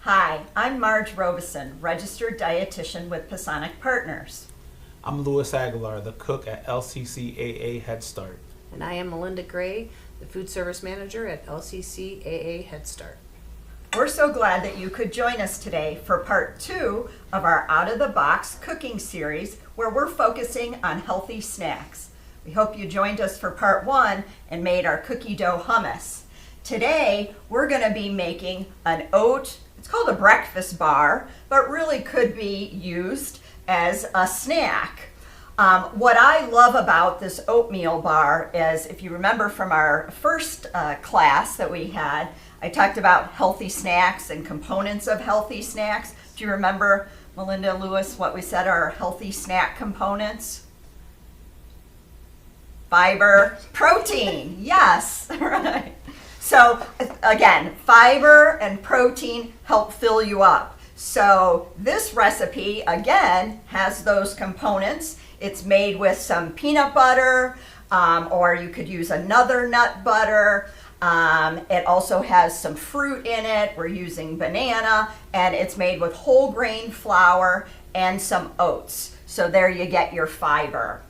Hi, I'm Marge Robeson, registered dietitian with Pasonic Partners. I'm Louis Aguilar, the cook at LCCAA Head Start. And I am Melinda Gray, the food service manager at LCCAA Head Start. We're so glad that you could join us today for part 2 of our out-of-the-box cooking series where we're focusing on healthy snacks. We hope you joined us for part 1 and made our cookie dough hummus. Today, we're going to be making it's called a breakfast bar, but really could be used as a snack. What I love about this oatmeal bar is, if you remember from our first class that we had, I talked about healthy snacks and components of healthy snacks. Do you remember, Melinda, Lewis, what we said are healthy snack components? Fiber, protein, yes, right. So again, fiber and protein help fill you up. So this recipe, again, has those components. It's made with some peanut butter, or you could use another nut butter. It also has some fruit in it. We're using banana, and it's made with whole grain flour and some oats. So there you get your fiber.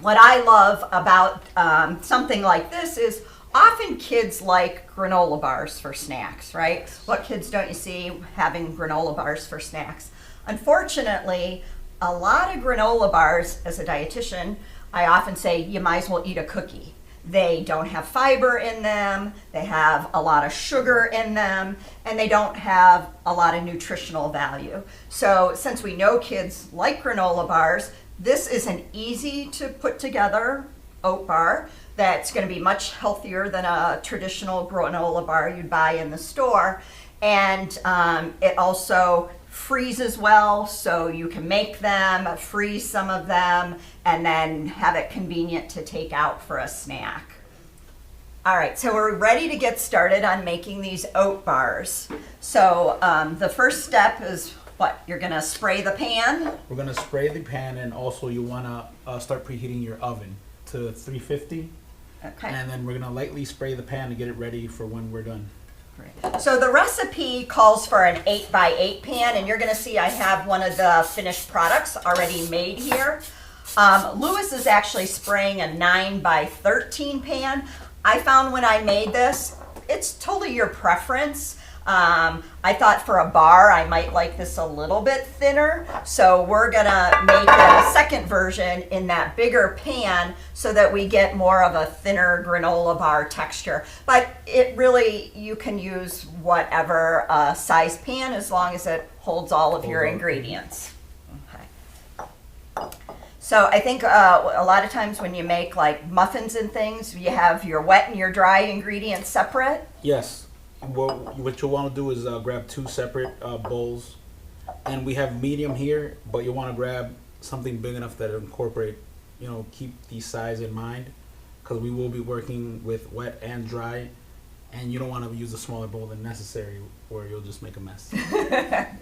What I love about something like this is often kids like granola bars for snacks, right? What kids don't you see having granola bars for snacks? Unfortunately, a lot of granola bars, as a dietitian, I often say you might as well eat a cookie. They don't have fiber in them, they have a lot of sugar in them, and they don't have a lot of nutritional value. So since we know kids like granola bars, this is an easy to put together oat bar that's going to be much healthier than a traditional granola bar you'd buy in the store. And it also freezes well, so you can make them, freeze some of them, and then have it convenient to take out for a snack. All right, so we're ready to get started on making these oat bars. So the first step is what? You're going to spray the pan? We're going to spray the pan, and also you want to start preheating your oven to 350. Okay. And then we're going to lightly spray the pan to get it ready for when we're done. Great. So the recipe calls for an 8x8 pan, and you're going to see I have one of the finished products already made here. Lewis is actually spraying a 9x13 pan. I found when I made this, it's totally your preference. I thought for a bar I might like this a little bit thinner, so we're gonna make a second version in that bigger pan so that we get more of a thinner granola bar texture. But it really, you can use whatever size pan as long as it holds all of your ingredients. Okay. So I think a lot of times when you make like muffins and things, you have your wet and your dry ingredients separate. Yes. What you want to do is grab 2 separate bowls, and we have medium here, but you want to grab something big enough that incorporate, keep the size in mind, because we will be working with wet and dry, and you don't want to use a smaller bowl than necessary or you'll just make a mess.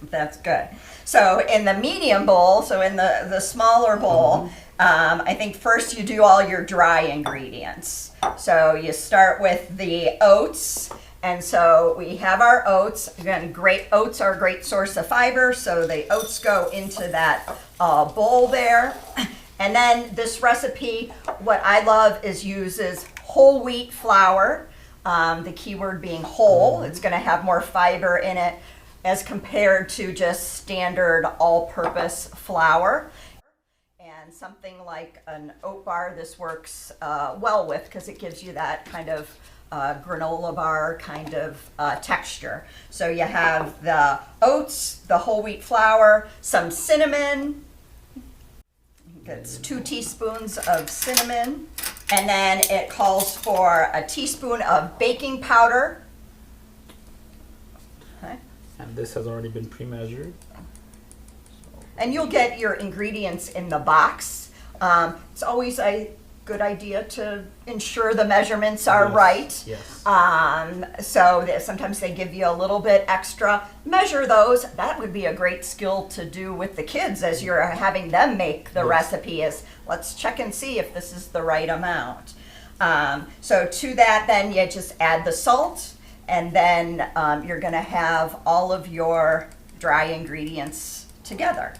That's good. So in the medium bowl, so in the smaller bowl, I think first you do all your dry ingredients. So you start with the oats. And so we have our oats. Again, oats are a great source of fiber, so the oats go into that bowl there. And then this recipe, what I love is uses whole wheat flour, the key word being whole. It's going to have more fiber in it as compared to just standard all-purpose flour. And something like an oat bar, this works well with, because it gives you that kind of granola bar kind of texture. So you have the oats, the whole wheat flour, some cinnamon. That's 2 teaspoons of cinnamon. And then it calls for a teaspoon of baking powder. Okay. And this has already been pre-measured. And you'll get your ingredients in the box. It's always a good idea to ensure the measurements are right. Yes. So that sometimes they give you a little bit extra. Measure those. That would be a great skill to do with the kids as you're having them make the recipe, is let's check and see if this is the right amount. So to that then you just add the salt And then you're going to have all of your dry ingredients together.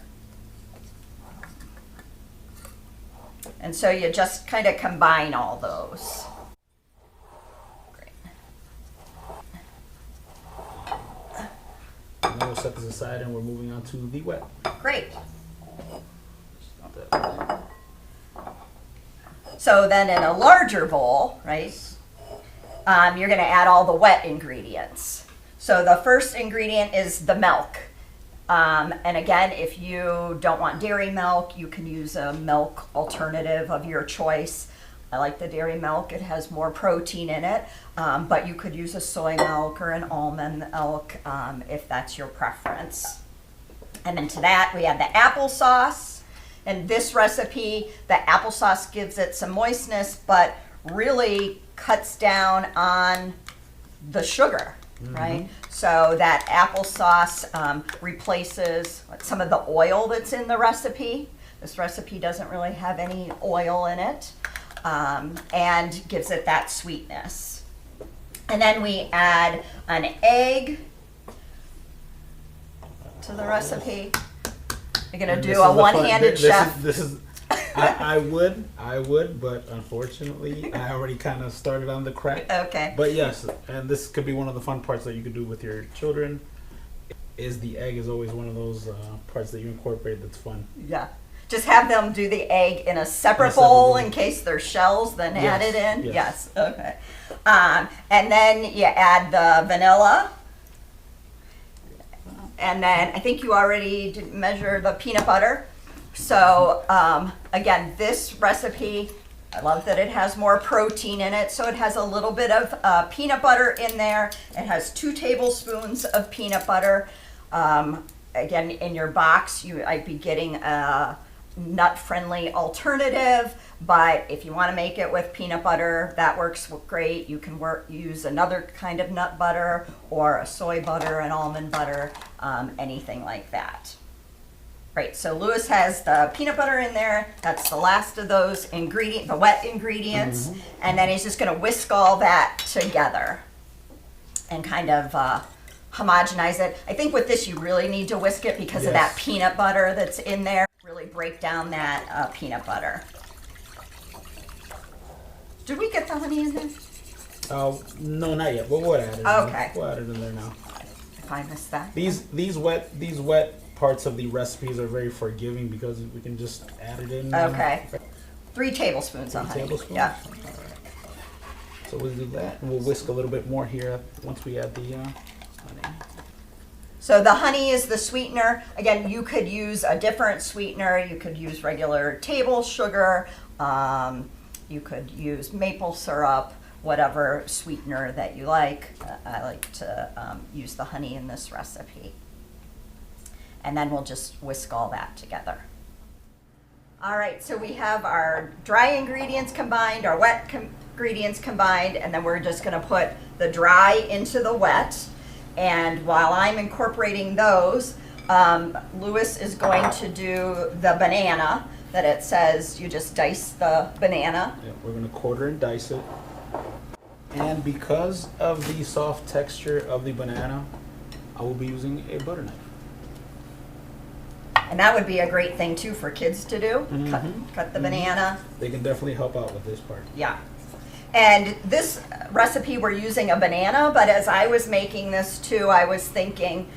And so you just kind of combine all those. Great. And then we'll set this aside and we're moving on to the wet. Great. So then in a larger bowl, right, you're going to add all the wet ingredients. So the first ingredient is the milk. And again, if you don't want dairy milk, you can use a milk alternative of your choice. I like the dairy milk. It has more protein in it, but you could use a soy milk or an almond milk if that's your preference. And then to that, we add the applesauce. And this recipe, the applesauce gives it some moistness, but really cuts down on the sugar, right? So that applesauce replaces some of the oil that's in the recipe. This recipe doesn't really have any oil in it, and gives it that sweetness. And then we add an egg to the recipe. You're gonna do a one-handed chef. This is. I would, but unfortunately, I already kind of started on the crack. Okay. But yes, and this could be one of the fun parts that you could do with your children. Is the egg is always one of those parts that you incorporate that's fun. Yeah. Just have them do the egg in a separate bowl in case there's shells, then add it in. Yes. Yes. Okay. And then you add the vanilla. And then I think you already did measure the peanut butter. So again, this recipe, I love that it has more protein in it. So it has a little bit of peanut butter in there. It has 2 tablespoons of peanut butter. Again, in your box, I'd be getting a nut-friendly alternative. But if you want to make it with peanut butter, that works great. You can use another kind of nut butter or a soy butter, an almond butter, anything like that. Right, so Lewis has the peanut butter in there. That's the last of those the wet ingredients. And then he's just gonna whisk all that together and kind of homogenize it. I think with this you really need to whisk it because of that peanut butter that's in there. Really break down that peanut butter. Did we get the honey in there? No, not yet. But we'll add it. Okay. We'll add it in there now. If I missed that. These wet parts of the recipes are very forgiving because we can just add it in. Okay. 3 tablespoons of 3 honey. tablespoons? Yeah. All right. So we'll do that, and we'll whisk a little bit more here once we add the honey. So the honey is the sweetener. Again, you could use a different sweetener. You could use regular table sugar. You could use maple syrup, whatever sweetener that you like. I like to use the honey in this recipe. And then we'll just whisk all that together. All right, so we have our dry ingredients combined, our wet ingredients combined, and then we're just gonna put the dry into the wet. And while I'm incorporating those, Lewis is going to do the banana, that it says you just dice the banana. Yeah, we're gonna quarter and dice it. And because of the soft texture of the banana, I will be using a butter knife. And that would be a great thing too for kids to do, cut the banana. They can definitely help out with this part. Yeah. And this recipe, we're using a banana, but as I was making this too, I was thinking,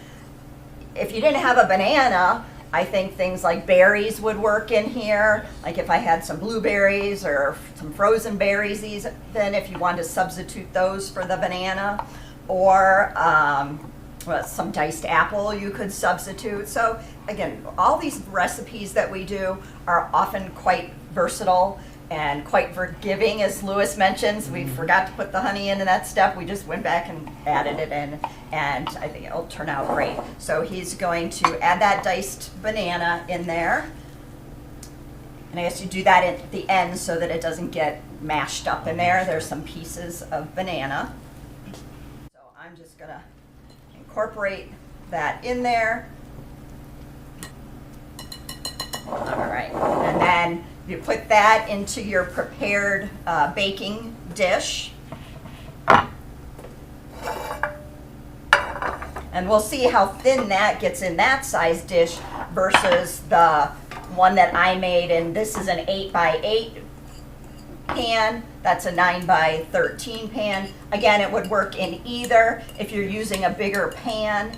if you didn't have a banana, I think things like berries would work in here. Like if I had some blueberries or some frozen berries, then if you wanted to substitute those for the banana, or some diced apple you could substitute. So again, all these recipes that we do are often quite versatile and quite forgiving, as Lewis mentions. We forgot to put the honey in that step. We just went back and added it in, and I think it'll turn out great. So he's going to add that diced banana in there. And I guess you do that at the end so that it doesn't get mashed up in there. There's some pieces of banana. So I'm just gonna incorporate that in there. All right, and then you put that into your prepared baking dish. And we'll see how thin that gets in that size dish versus the one that I made, and this is an 8x8 pan. That's a 9x13 pan. Again, it would work in either. If you're using a bigger pan,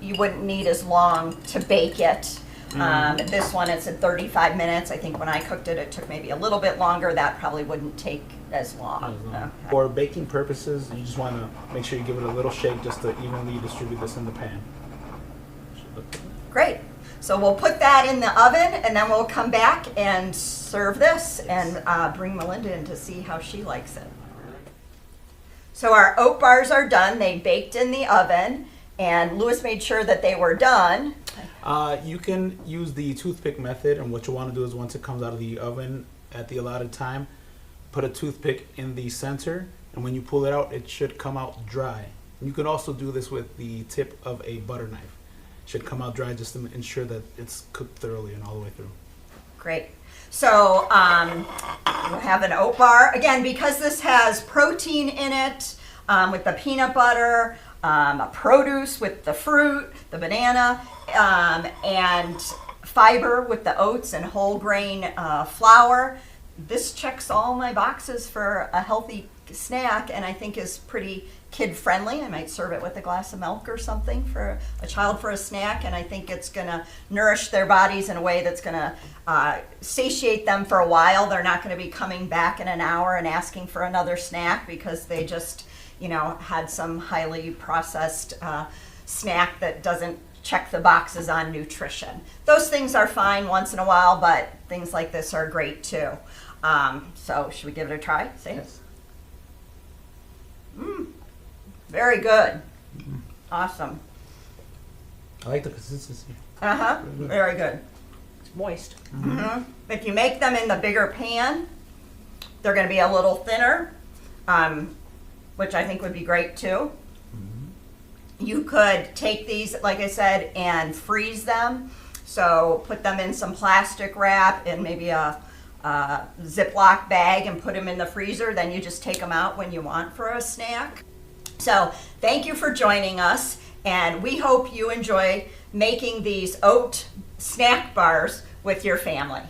you wouldn't need as long to bake it. This one, it's at 35 minutes. I think when I cooked it, it took maybe a little bit longer. That probably wouldn't take as long. Okay. For baking purposes, you just want to make sure you give it a little shake just to evenly distribute this in the pan. Great. So we'll put that in the oven, and then we'll come back and serve this and bring Melinda in to see how she likes it. So our oat bars are done. They baked in the oven, and Louis made sure that they were done. You can use the toothpick method, and what you want to do is once it comes out of the oven at the allotted time, put a toothpick in the center, and when you pull it out, it should come out dry. You can also do this with the tip of a butter knife. Should come out dry just to ensure that it's cooked thoroughly and all the way through. Great. So we'll have an oat bar. Again, because this has protein in it with the peanut butter, produce with the fruit, the banana, and fiber with the oats and whole grain flour. This checks all my boxes for a healthy snack, and I think is pretty kid friendly. I might serve it with a glass of milk or something for a child for a snack, and I think it's gonna nourish their bodies in a way that's gonna satiate them for a while. They're not gonna be coming back in an hour and asking for another snack because they just, had some highly processed snack that doesn't check the boxes on nutrition. Those things are fine once in a while, but things like this are great too. So should we give it a try? Say Yes. Very good. Awesome. I like the consistency. Very good. It's moist. If you make them in the bigger pan, they're going to be a little thinner, which I think would be great too. You could take these, like I said, and freeze them. So put them in some plastic wrap and maybe a Ziploc bag and put them in the freezer. Then you just take them out when you want for a snack. So thank you for joining us, and we hope you enjoy making these oat snack bars with your family.